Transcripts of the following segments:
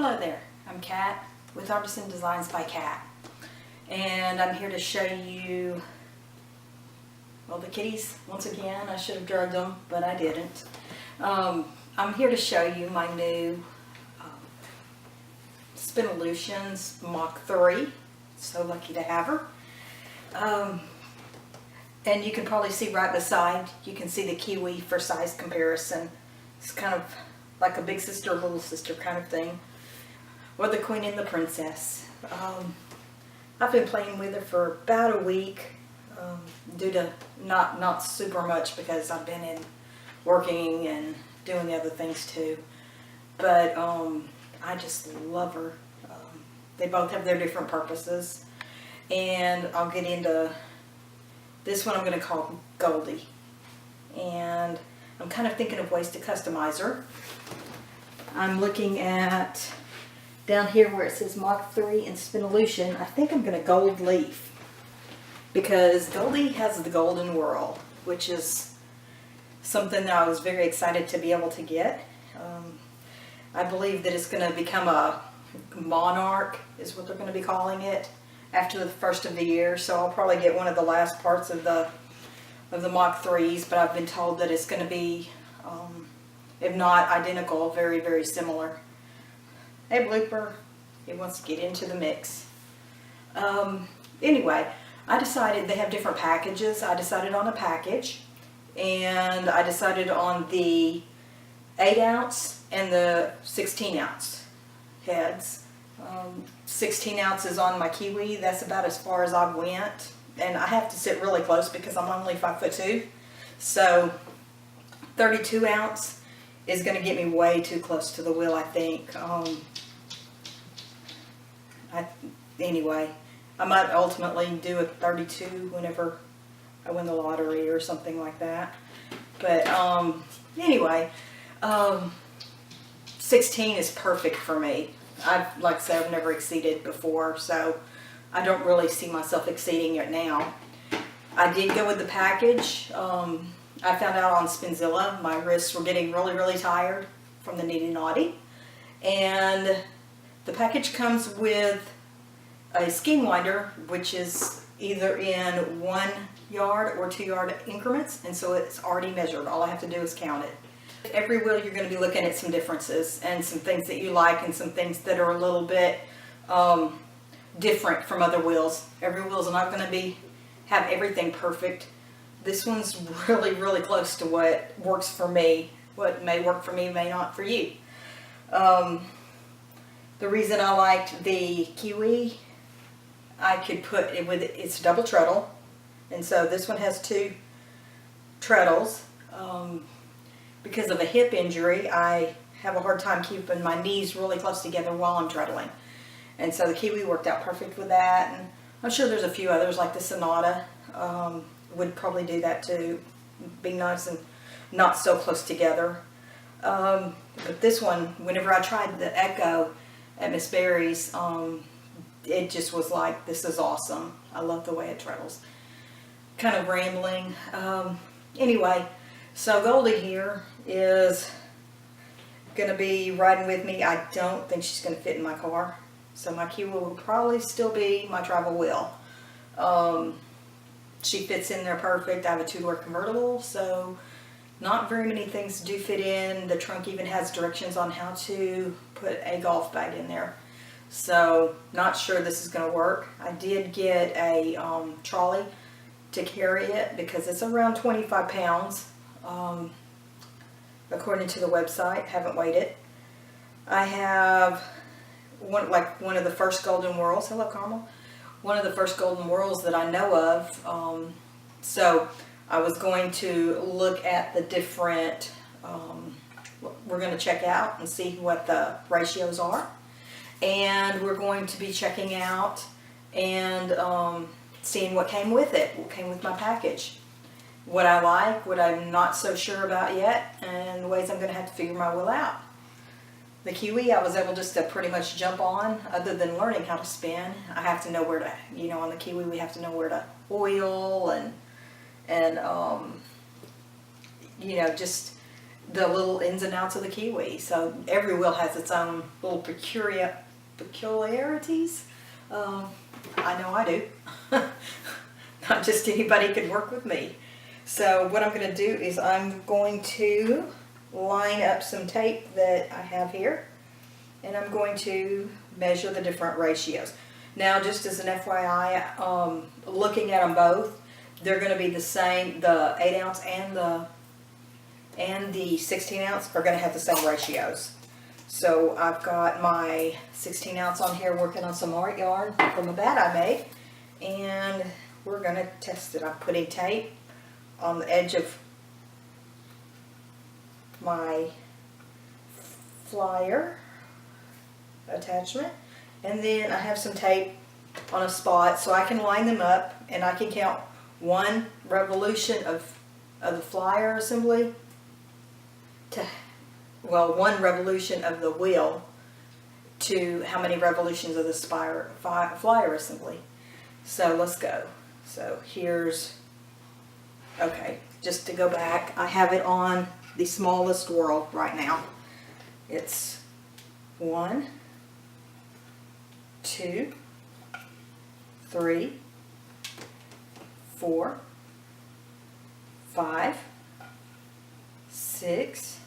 Hello there, I'm Kat with Artisan Designs by Kat, and I'm here to show you, well, the kitties. Once again, I should have drugged them, but I didn't. I'm here to show you my new Spinolution Mach III. So lucky to have her. And you can probably see right beside, you can see the kiwi for size comparison. It's kind of like a big sister, little sister kind of thing. Or the queen and the princess. I've been playing with her for about a week, due to not super much because I've been in working and doing other things too. But I just love her. They both have their different purposes, and I'll get into this one. I'm going to call Goldie, and I'm kind of thinking of ways to customize her. I'm looking at down here where it says Mach 3 and Spinolution. I think I'm going to gold leaf, because Goldie has the golden Whorl, which is something that I was very excited to be able to get. I believe that it's going to become a monarch, is what they're going to be calling it, after the first of the year. So I'll probably get one of the last parts of the Mach 3s, but I've been told that it's going to be, if not identical, very, very similar. Hey, Blooper, he wants to get into the mix. Anyway, I decided they have different packages. I decided on a package, and I decided on the 8-ounce and the 16-ounce heads. 16 ounces on my kiwi. That's about as far as I went, and I have to sit really close because I'm only 5'2". So 32 ounce is going to get me way too close to the wheel, I think. Anyway, I might ultimately do a 32 whenever I win the lottery or something like that. But anyway, 16 is perfect for me. Like I said, I've never exceeded before, so I don't really see myself exceeding it now. I did go with the package. I found out on Spinzilla my wrists were getting really, really tired from the nitty naughty, and the package comes with a skein winder, which is either in 1 yard or 2 yard increments, and so it's already measured. All I have to do is count it. Every wheel you're going to be looking at some differences and some things that you like and some things that are a little bit different from other wheels. Every wheel's not going to have everything perfect. This one's really, really close to what works for me. What may work for me may not for you. The reason I liked the kiwi, I could put it with, it's double treadle, and so this one has 2 treadles. Because of a hip injury, I have a hard time keeping my knees really close together while I'm treadling. And so the kiwi worked out perfect with that. And I'm sure there's a few others like the Sonata would probably do that too. Be nice and not so close together. But this one, whenever I tried the Echo at Miss Berry's, it just was like, this is awesome. I love the way it treadles. Kind of rambling. Anyway, so Goldie here is going to be riding with me. I don't think she's going to fit in my car. So my kiwi will probably still be my travel wheel. She fits in there perfect. I have a 2-door convertible, so not very many things do fit in. The trunk even has directions on how to put a golf bag in there. So not sure this is going to work. I did get a trolley to carry it because it's around 25 pounds. According to the website, haven't weighed it. I have one of the first golden Whorls. Hello, Carmel. One of the first golden Whorls that I know of. So I was going to look at the different. We're going to check out and see what the ratios are, and we're going to be checking out and seeing what came with it. What came with my package. What I like, what I'm not so sure about yet, and the ways I'm going to have to figure my wheel out. The kiwi I was able just to pretty much jump on, other than learning how to spin. I have to know where to, on the kiwi we have to know where to oil and just the little ins and outs of the kiwi. So every wheel has its own little peculiarities. I know I do. Not just anybody can work with me. So what I'm going to do is I'm going to line up some tape that I have here, and I'm going to measure the different ratios. Now, just as an FYI, looking at them both, they're going to be the same. The 8 ounce and the 16 ounce are going to have the same ratios. So I've got my 16 ounce on here working on some art yarn from a bat I made, and we're going to test it. I'm putting tape on the edge of my flyer attachment, and then I have some tape on a spot so I can line them up, and I can count one revolution of the flyer assembly to, well, one revolution of the wheel to how many revolutions of the flyer assembly. So let's go. So here's, okay, just to go back, I have it on the smallest Whorl right now. It's 1, 2, 3, 4, 5, 6,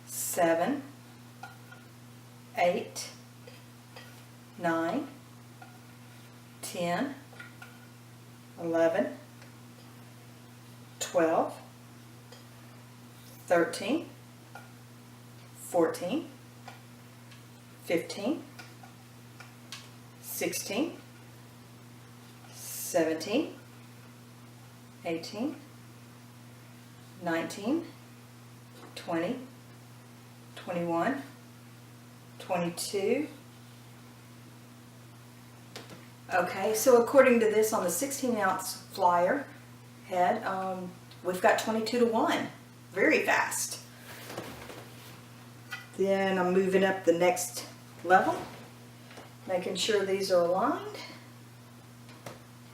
7, 8, 9, 10, 11, 12, 13, 14, 15, 16, 17, 18, 19, 20, 21, 22. Okay, so according to this on the 16 ounce flyer head, we've got 22 to 1. Very fast. Then I'm moving up the next level, making sure these are aligned.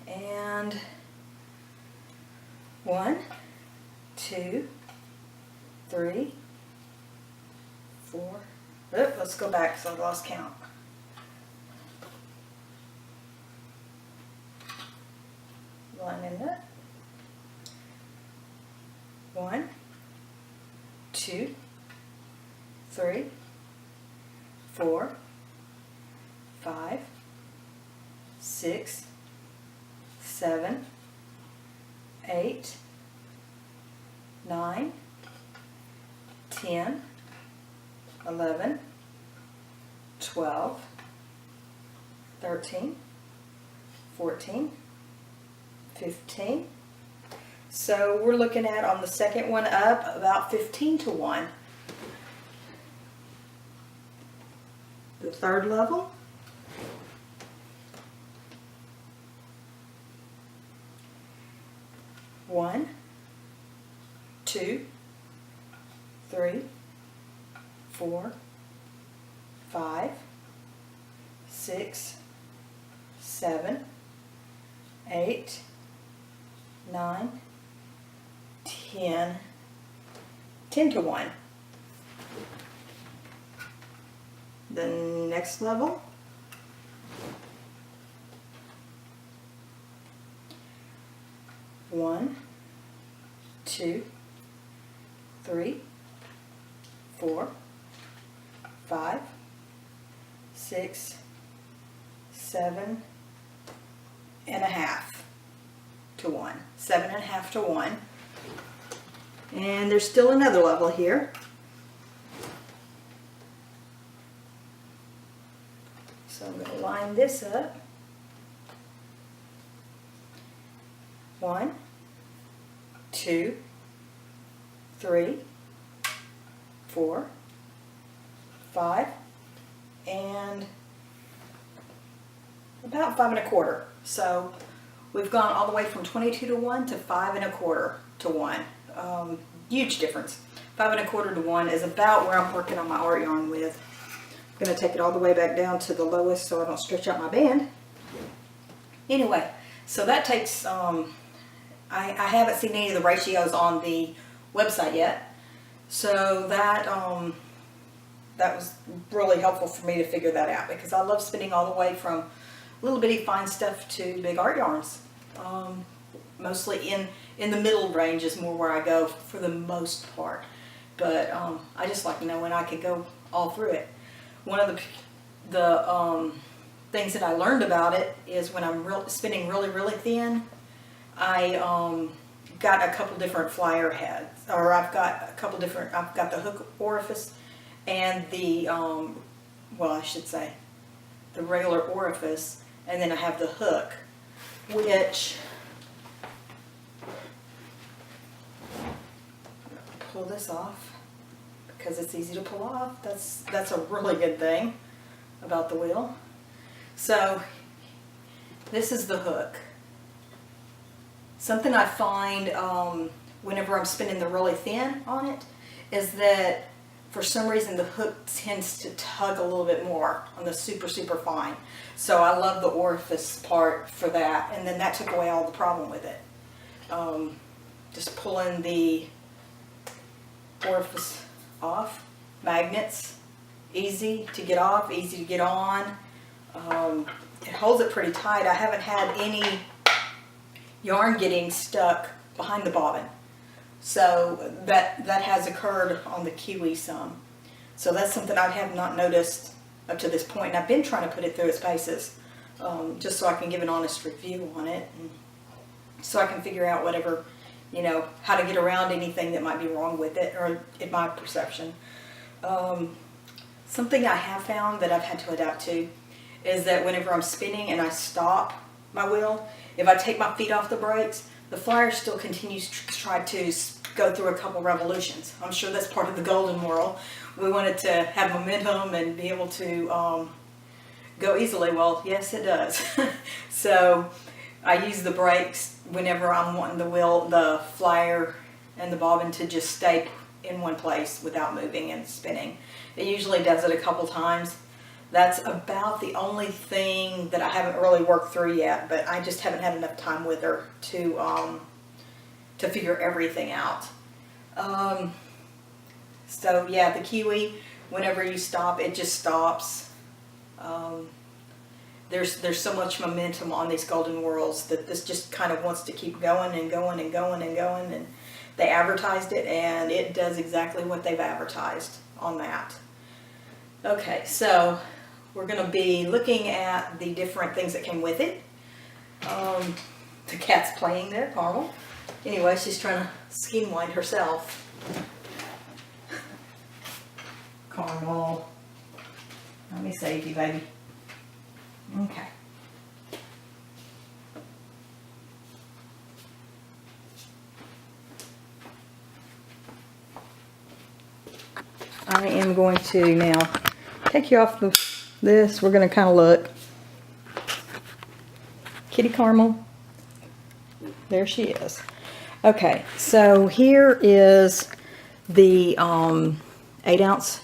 And 1, 2, 3, 4. Oh, let's go back because I've lost count. Lining up. 1, 2, 3, 4, 5, 6, 7, 8, 9, 10, 11, 12, 13, 14, 15. So we're looking at, on the second one up, about 15 to 1. The third level. One, 2, 3, 4, 5, 6, 7, 8, 9, 10 to 1. The next level. 1, 2, 3, 4, 5, 6, 7 and a half to 1. 7 and a half to 1. And there's still another level here. So I'm going to line this up. 1, 2, 3, 4, 5, and about 5 1/4. So we've gone all the way from 22 to 1 to 5 1/4 to 1. Huge difference. 5 1/4 to 1 is about where I'm working on my art yarn with. I'm going to take it all the way back down to the lowest so I don't stretch out my band. Anyway, so that takes, I haven't seen any of the ratios on the website yet. So that that was really helpful for me to figure that out, because I love spinning all the way from little bitty fine stuff to big art yarns. Mostly in the middle range is more where I go for the most part. But I just like knowing I could go all through it. One of the things that I learned about it is when I'm spinning really, really thin, I got a couple different flyer heads, or I've got the hook orifice and the, well, I should say, the regular orifice, and then I have the hook, which, pull this off because it's easy to pull off. That's a really good thing about the wheel. So this is the hook. Something I find whenever I'm spinning the really thin on it is that for some reason the hook tends to tug a little bit more on the super, super fine. So I love the orifice part for that, and then that took away all the problem with it. Just pulling the orifice off. Magnets, easy to get off, easy to get on. It holds it pretty tight. I haven't had any yarn getting stuck behind the bobbin, so that has occurred on the kiwi some. So that's something I have not noticed up to this point, and I've been trying to put it through its paces, just so I can give an honest review on it, and so I can figure out whatever, you know, how to get around anything that might be wrong with it, or in my perception. Something I have found that I've had to adapt to is that whenever I'm spinning and I stop my wheel, if I take my feet off the brakes, the flyer still continues to try to go through a couple revolutions. I'm sure that's part of the golden whirl. We want it to have momentum and be able to go easily. Well, yes, it does. So I use the brakes whenever I'm wanting the flyer and the bobbin to just stay in one place without moving and spinning. It usually does it a couple times. That's about the only thing that I haven't really worked through yet, but I just haven't had enough time with her to figure everything out. So yeah, the kiwi, whenever you stop, it just stops. There's so much momentum on these golden whirls that this just kind of wants to keep going and going and going and going, and they advertised it, and it does exactly what they've advertised on that. Okay, so we're going to be looking at the different things that came with it. The cat's playing there, Carmel. Anyway, she's trying to skin wind herself. Carmel, let me save you, baby. Okay. I am going to now take you off this. We're going to kind of look. Kitty Carmel. There she is. Okay, so here is the 8-ounce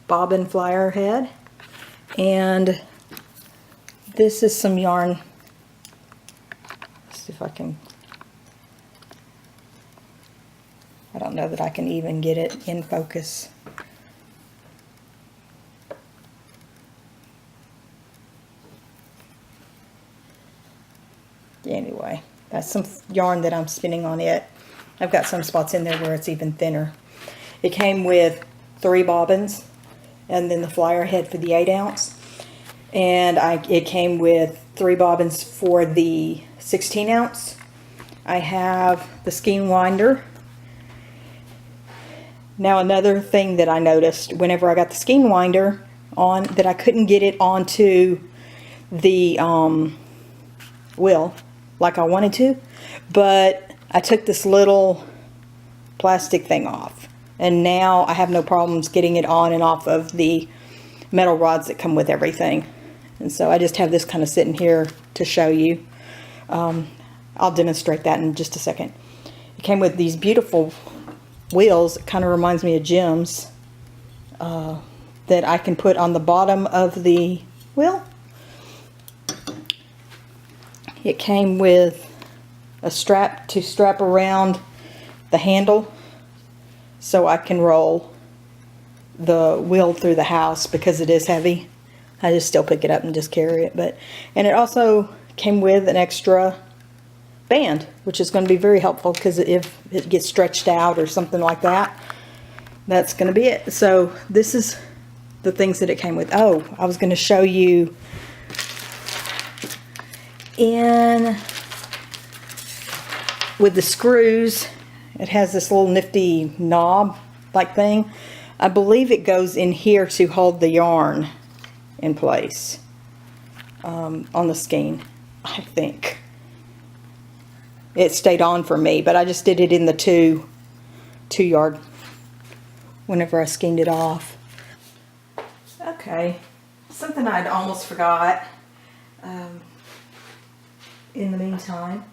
bobbin flyer head, and this is some yarn. Let's see if I can. I don't know that I can even get it in focus. Anyway, that's some yarn that I'm spinning on it. I've got some spots in there where it's even thinner. It came with 3 bobbins and then the flyer head for the 8-ounce. And it came with 3 bobbins for the 16-ounce. I have the skein winder. Now another thing that I noticed whenever I got the skein winder on, that I couldn't get it onto the wheel like I wanted to, but I took this little plastic thing off, and now I have no problems getting it on and off of the metal rods that come with everything. And so I just have this kind of sitting here to show you. I'll demonstrate that in just a second. It came with these beautiful wheels. It kind of reminds me of gems that I can put on the bottom of the wheel. It came with a strap to strap around the handle so I can roll the wheel through the house because it is heavy. I just still pick it up and just carry it. And it also came with an extra band, which is going to be very helpful because if it gets stretched out or something like that, that's going to be it. So this is the things that it came with. Oh, I was going to show you with the screws, it has this little nifty knob like thing. I believe it goes in here to hold the yarn in place on the skein. I think it stayed on for me, but I just did it in the two yard whenever I skeined it off. Okay, something I'd almost forgot in the meantime.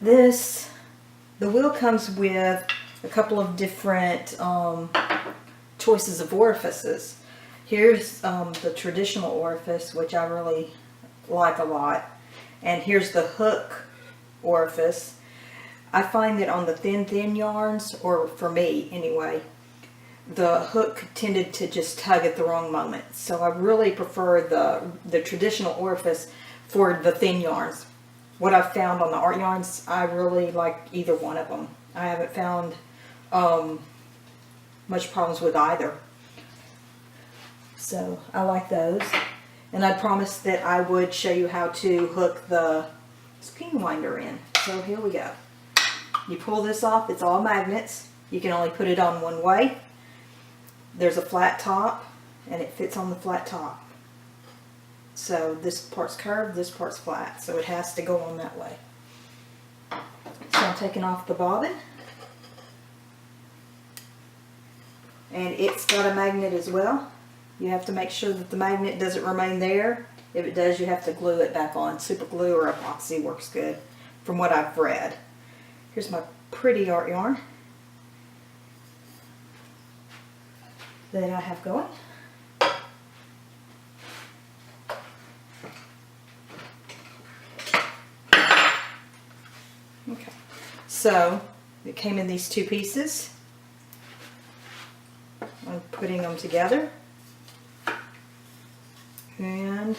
The wheel comes with a couple of different choices of orifices. Here's the traditional orifice, which I really like a lot, and here's the hook orifice. I find that on the thin yarns, or for me anyway, the hook tended to just tug at the wrong moment. So I really prefer the traditional orifice for the thin yarns. What I've found on the art yarns, I really like either one of them. I haven't found much problems with either. So I like those. And I promised that I would show you how to hook the skein winder in. So here we go. You pull this off, it's all magnets. You can only put it on one way. There's a flat top, and it fits on the flat top. So this part's curved, this part's flat, so it has to go on that way. So I'm taking off the bobbin, and it's got a magnet as well. You have to make sure that the magnet doesn't remain there. If it does, you have to glue it back on. Super glue or epoxy works good, from what I've read. Here's my pretty art yarn that I have going. Okay, so it came in these two pieces. I'm putting them together, and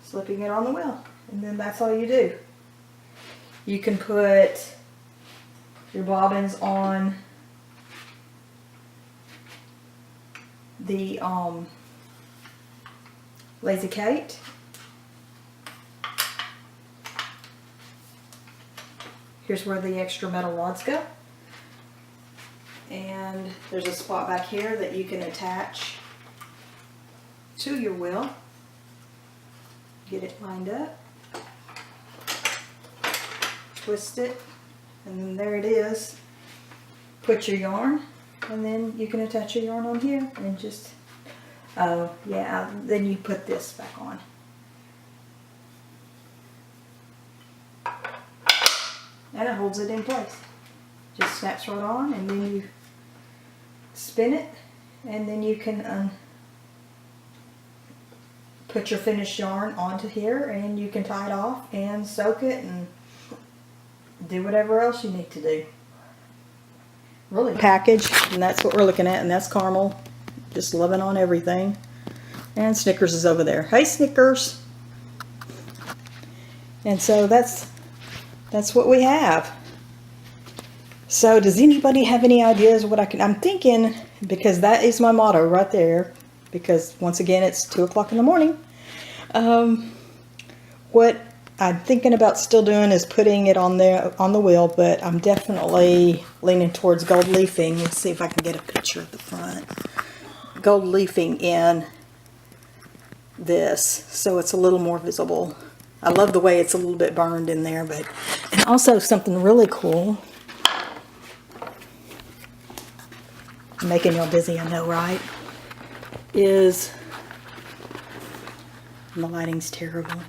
slipping it on the wheel, and then that's all you do. You can put your bobbins on the Lazy Kate. Here's where the extra metal rods go. And there's a spot back here that you can attach to your wheel. Get it lined up. Twist it, and then there it is. Put your yarn, and then you can attach your yarn on here and just, oh yeah, then you put this back on. And it holds it in place. Just snaps right on, and then you spin it, and then you can put your finished yarn onto here, and you can tie it off and soak it and do whatever else you need to do. Really package, and that's what we're looking at, and that's Carmel, just loving on everything. And Snickers is over there. Hey Snickers! And so that's what we have. So does anybody have any ideas what I'm thinking, because that is my motto right there, because once again it's 2 o'clock in the morning. What I'm thinking about still doing is putting it on the wheel, but I'm definitely leaning towards gold leafing. Let's see if I can get a picture of the front. Gold leafing in this, so it's a little more visible. I love the way it's a little bit burned in there, and also something really cool. I'm making y'all dizzy, I know, right? Is, the lighting's terrible.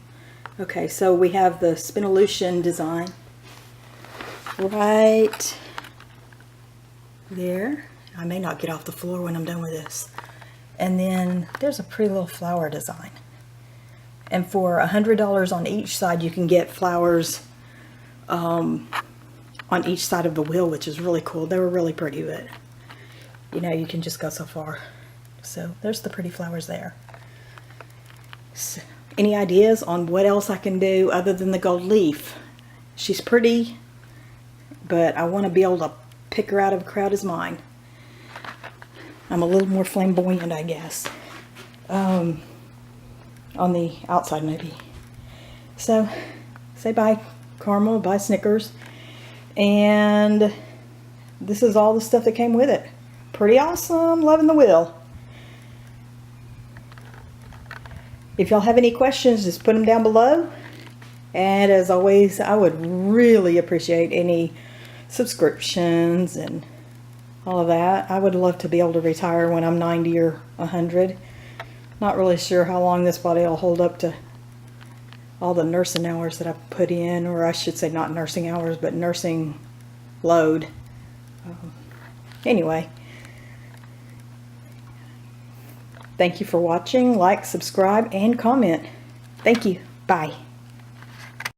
Okay, so we have the Spinolution design right there. I may not get off the floor when I'm done with this. And then there's a pretty little flower design. And for $100 on each side, you can get flowers on each side of the wheel, which is really cool. They were really pretty, but you know, you can just go so far. So there's the pretty flowers there. So, any ideas on what else I can do other than the gold leaf? She's pretty, but I want to be able to pick her out of a crowd as mine. I'm a little more flamboyant, I guess. On the outside maybe. So say bye caramel, bye Snickers, and this is all the stuff that came with it. Pretty awesome, loving the wheel. If y'all have any questions, just put them down below, and as always, I would really appreciate any subscriptions and all of that. I would love to be able to retire when I'm 90 or 100. Not really sure how long this body will hold up to all the nursing hours that I've put in, or I should say not nursing hours, but nursing load. Anyway, thank you for watching. Like, subscribe, and comment. Thank you. Bye.